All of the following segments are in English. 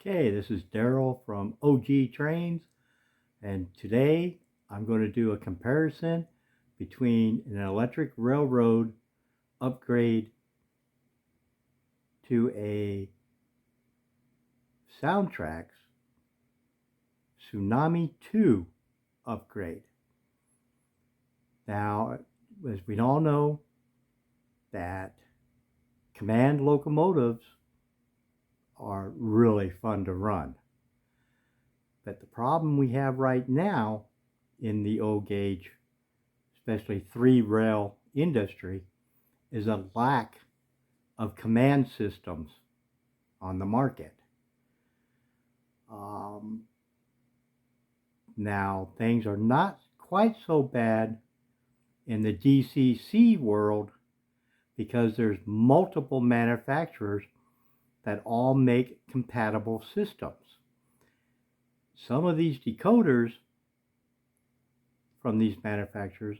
Okay, this is Daryl from OG Trains, and today I'm going to do a comparison between an electric railroad upgrade to a Soundtrax Tsunami2 upgrade. Now, as we all know, that command locomotives are really fun to run. But the problem we have right now in the O gauge, especially 3-rail industry, is a lack of command systems on the market. Now, things are not quite so bad in the DCC world because there's multiple manufacturers that all make compatible systems. Some of these decoders from these manufacturers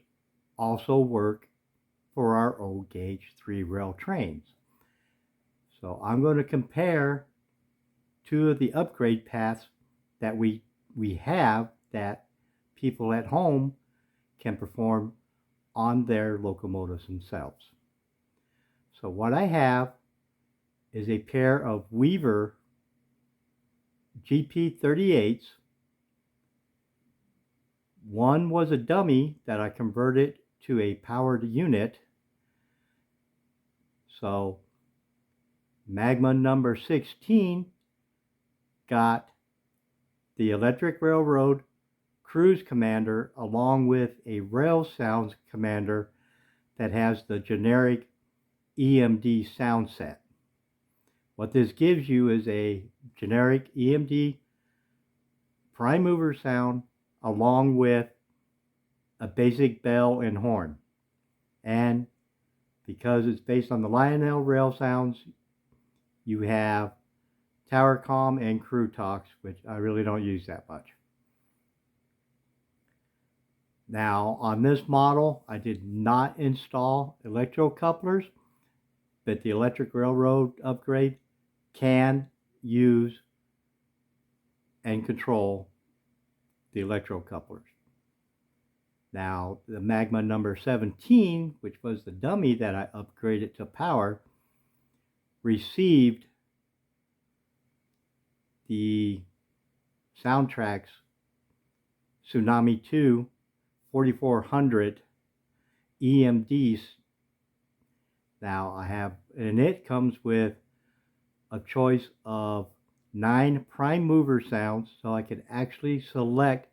also work for our O gauge 3-rail trains. So I'm going to compare two of the upgrade paths that we have that people at home can perform on their locomotives themselves. So what I have is a pair of Weaver GP38s. One was a dummy that I converted to a powered unit. So Magma number 16 got the Electric Railroad Cruise Commander along with a Rail Sounds Commander that has the generic EMD sound set. What this gives you is a generic EMD prime mover sound along with a basic bell and horn. And because it's based on the Lionel Rail Sounds, you have Tower Comm and Crew Talks, which I really don't use that much. Now, on this model, I did not install electrocouplers, but the Electric Railroad upgrade can use and control the electrocouplers. Now, the Magma number 17, which was the dummy that I upgraded to power, received the Soundtrax Tsunami2 4400 EMDs. Now and it comes with a choice of 9 prime mover sounds, so I could actually select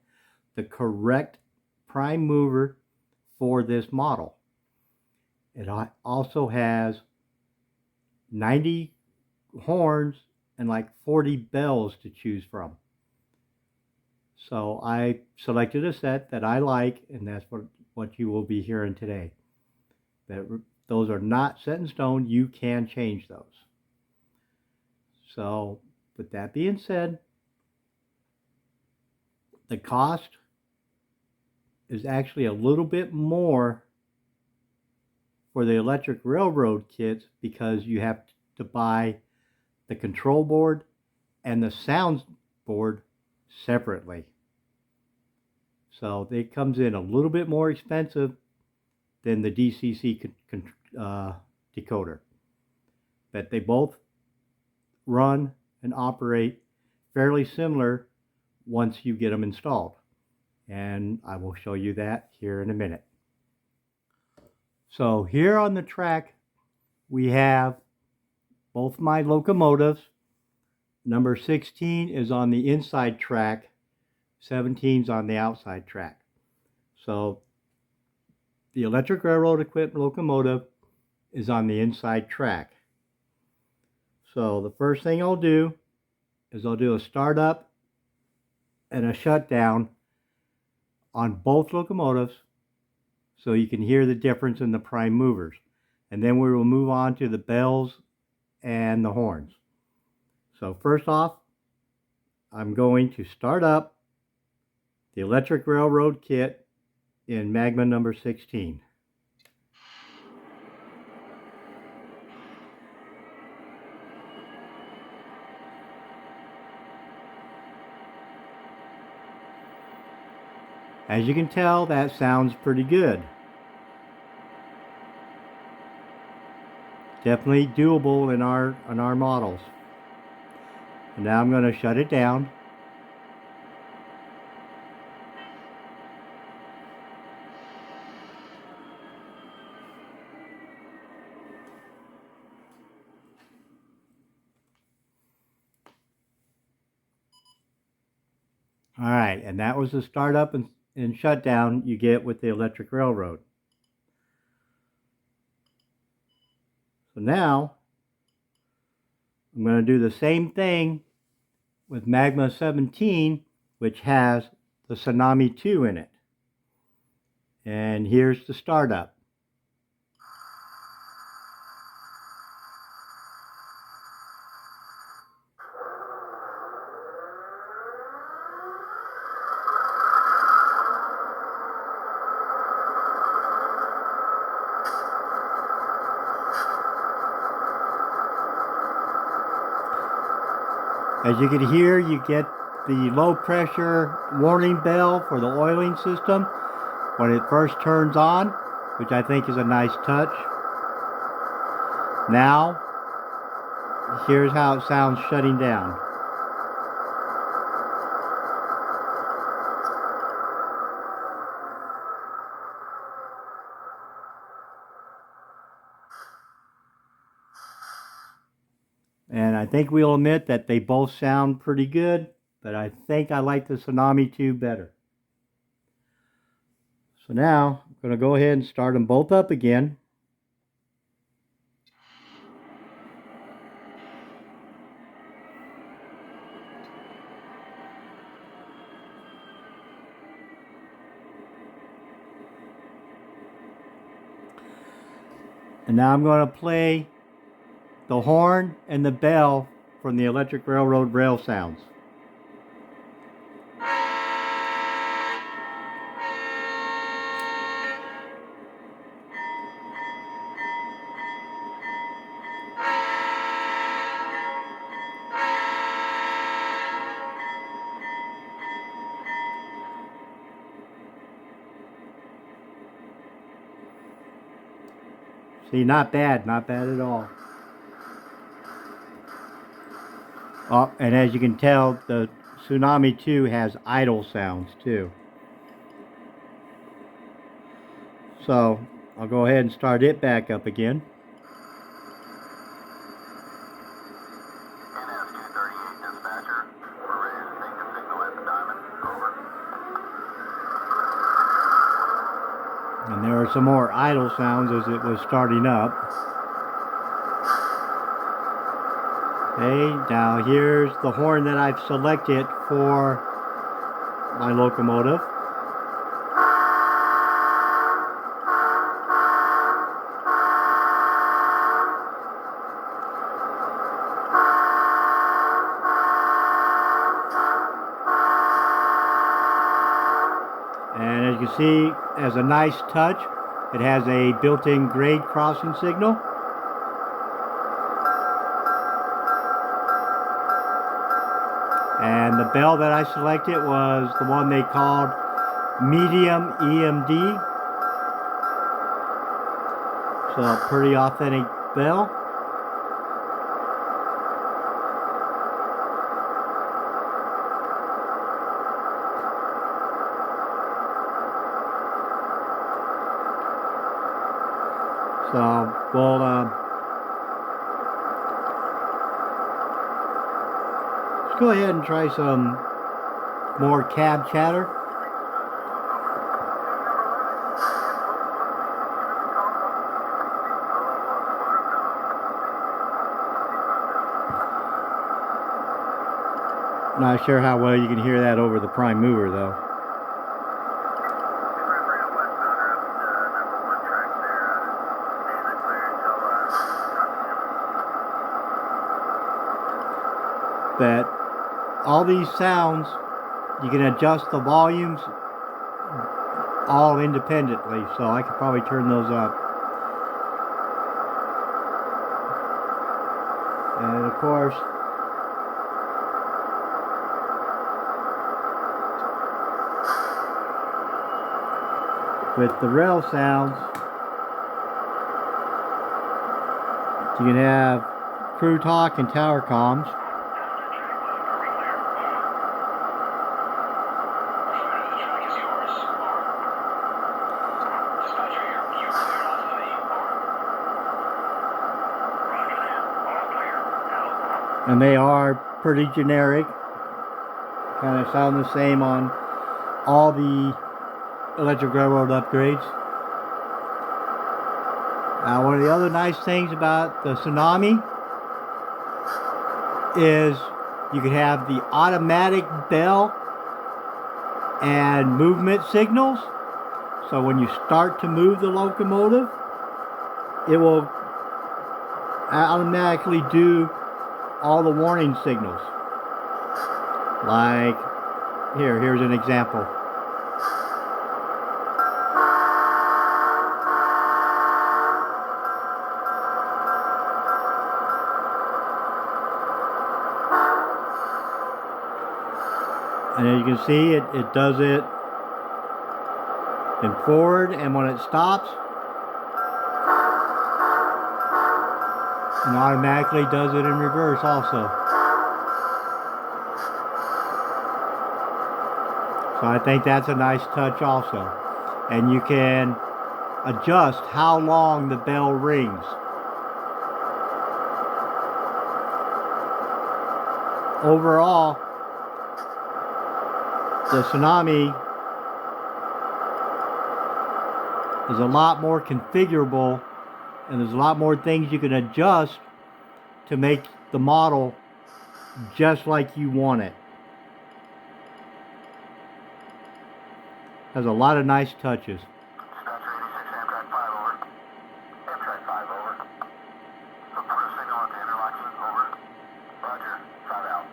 the correct prime mover for this model. It also has 90 horns and like 40 bells to choose from. So I selected a set that I like, and that's what you will be hearing today. Those are not set in stone. You can change those. So with that being said, the cost is actually a little bit more for the Electric Railroad kits because you have to buy the control board and the sound board separately. So it comes in a little bit more expensive than the DCC decoder. But they both run and operate fairly similar once you get them installed. And I will show you that here in a minute. So here on the track, we have both my locomotives. Number 16 is on the inside track, 17 is on the outside track. So the Electric Railroad equipped locomotive is on the inside track. So the first thing I'll do is I'll do a startup and a shutdown on both locomotives so you can hear the difference in the prime movers. And then we will move on to the bells and the horns. So first off, I'm going to start up the Electric Railroad kit in Magma number 16. As you can tell, that sounds pretty good. Definitely doable in our models. And now I'm going to shut it down. All right, and that was the startup and shutdown you get with the electric railroad. So now I'm going to do the same thing with Magma 17, which has the Tsunami2 in it. And here's the startup. As you can hear, you get the low pressure warning bell for the oiling system when it first turns on, which I think is a nice touch. Now, here's how it sounds shutting down. And I think we'll admit that they both sound pretty good, but I think I like the Tsunami2 better. So now, I'm going to go ahead and start them both up again. And now I'm going to play the horn and the bell from the Electric Railroad rail sounds. See, not bad at all. Oh, and as you can tell, the Tsunami2 has idle sounds too. So, I'll go ahead and start it back up again. And there are some more idle sounds as it was starting up. Okay, now here's the horn that I've selected for my locomotive. And as you can see, as a nice touch, it has a built-in grade crossing signal. And the bell that I selected was the one they called medium EMD. So a pretty authentic bell. So we'll let's go ahead and try some more cab chatter. Not sure how well you can hear that over the prime mover though. But all these sounds, you can adjust the volumes all independently, so I could probably turn those up. And of course, with the rail sounds, you can have crew talk and tower comms. And they are pretty generic. Kind of sound the same on all the electric railroad upgrades. One of the other nice things about the Tsunami is you can have the automatic bell and movement signals. So when you start to move the locomotive, it will automatically do all the warning signals. Like here's an example. And as you can see, it does it in forward, and when it stops, and automatically does it in reverse also. So I think that's a nice touch also. And you can adjust how long the bell rings. Overall, the Tsunami is a lot more configurable, and there's a lot more things you can adjust to make the model just like you want it. Has a lot of nice touches. Dispatcher 86, Amtrak 5 over. Amtrak 5 over. Look for a signal at the interlocking, over. Roger, 5 out.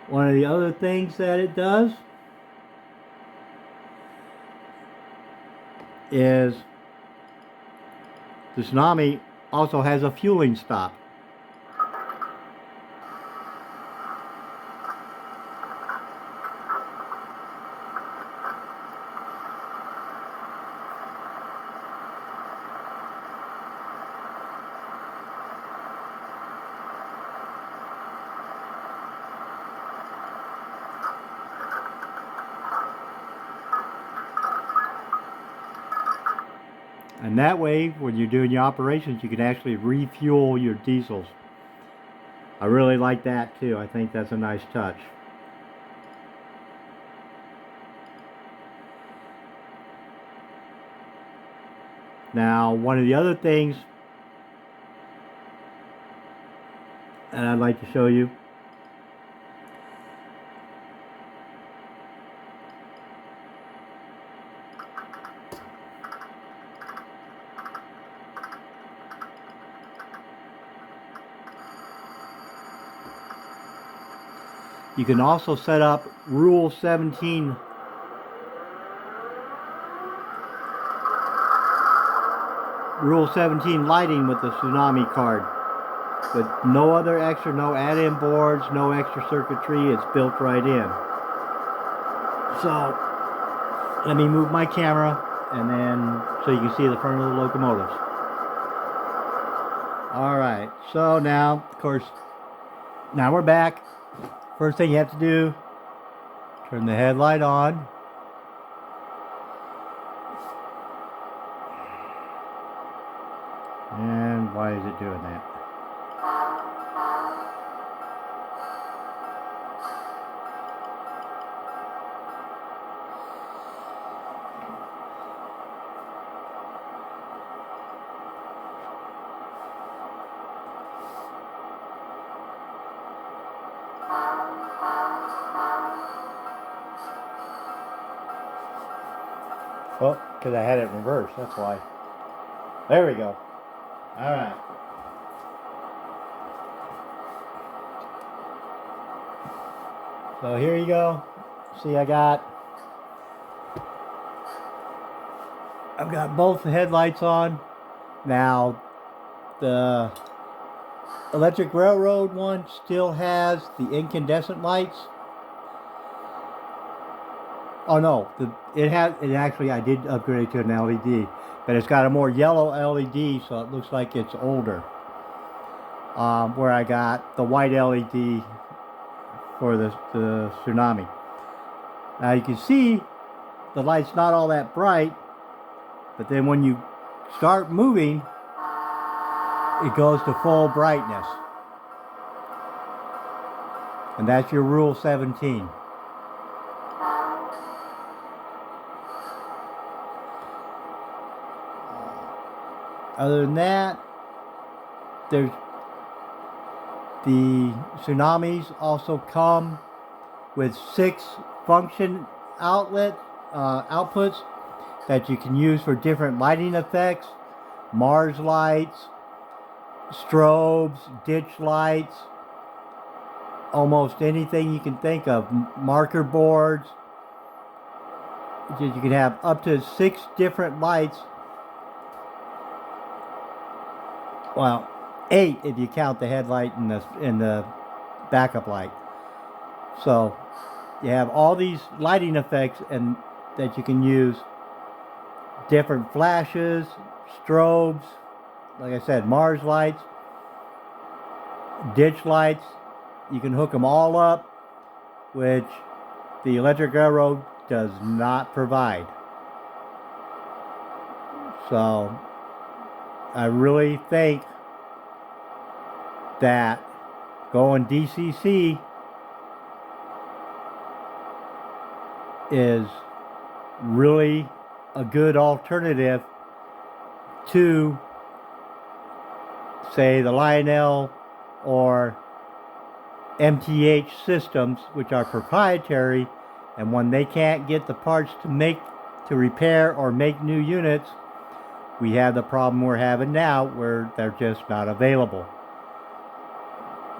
One of the other things that it does is the Tsunami also has a fueling stop. And that way, when you're doing your operations, you can actually refuel your diesels. I really like that too. I think that's a nice touch. Now, one of the other things that I'd like to show you you can also set up Rule 17 lighting with the Tsunami card. With no other extra, no add-in boards, no extra circuitry, it's built right in. So, let me move my camera, and then so you can see the front of the locomotives. Alright, so now, of course, now we're back. First thing you have to do, turn the headlight on. And why is it doing that? Oh, because I had it in reverse, that's why. There we go. Alright. So here you go. See, I've got both the headlights on. Now, the electric railroad one still has the incandescent lights. Oh no, it actually, I did upgrade it to an LED, but it's got a more yellow LED, so it looks like it's older. Where I got the white LED for the Tsunami. Now you can see the light's not all that bright, but then when you start moving, it goes to full brightness. And that's your rule 17. Other than that, there's the Tsunamis also come with 6 function outputs that you can use for different lighting effects: Mars lights, strobes, ditch lights, almost anything you can think of, marker boards. You can have up to 6 different lights. Well, 8 if you count the headlight and the backup light. So you have all these lighting effects and that you can use. Different flashes, strobes, like I said, Mars lights, ditch lights. You can hook them all up, which the Electric Railroad does not provide. So I really think that going DCC is really a good alternative to, say, the Lionel or MTH systems, which are proprietary, and when they can't get the parts to repair or make new units, we have the problem we're having now where they're just not available.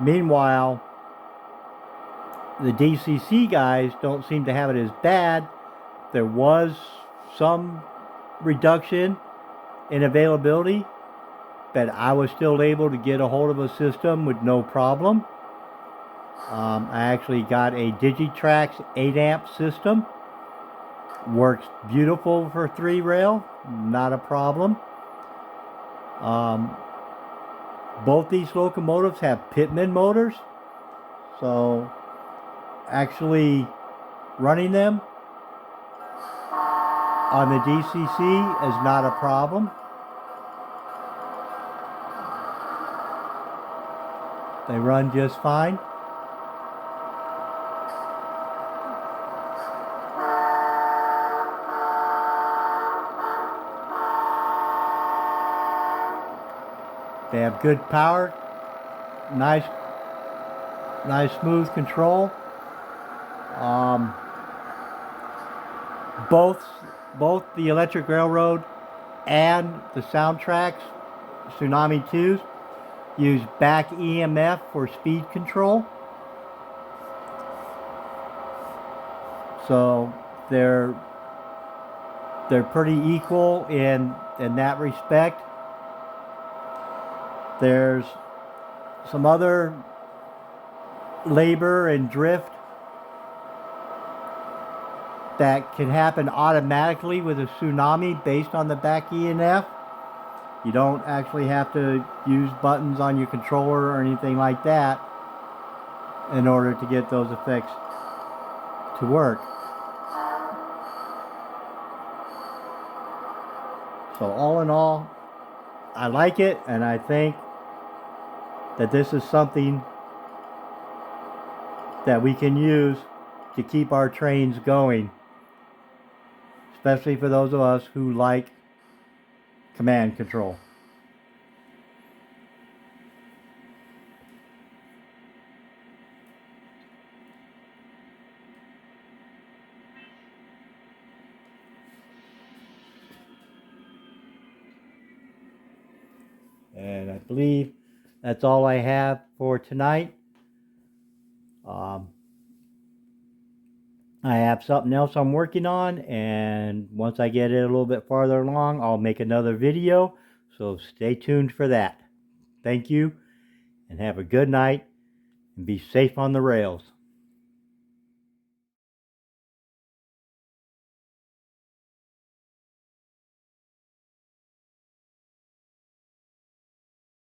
Meanwhile, the DCC guys don't seem to have it as bad. There was some reduction in availability, but I was still able to get a hold of a system with no problem. I actually got a Digitrax 8 amp system. Works beautiful for 3 rail, not a problem. Both these locomotives have Pitman motors, so actually running them on the DCC is not a problem. They run just fine. They have good power, nice smooth control. Both the Electric Railroad and the Soundtrax Tsunami2s use back EMF for speed control. So they're pretty equal in that respect. There's some other labor and drift that can happen automatically with a Tsunami based on the back EMF. You don't actually have to use buttons on your controller or anything like that in order to get those effects to work. So all in all, I like it, and I think that this is something that we can use to keep our trains going, especially for those of us who like command control. And I believe that's all I have for tonight. I have something else I'm working on, and once I get it a little bit farther along, I'll make another video. So stay tuned for that. Thank you, and have a good night, and be safe on the rails.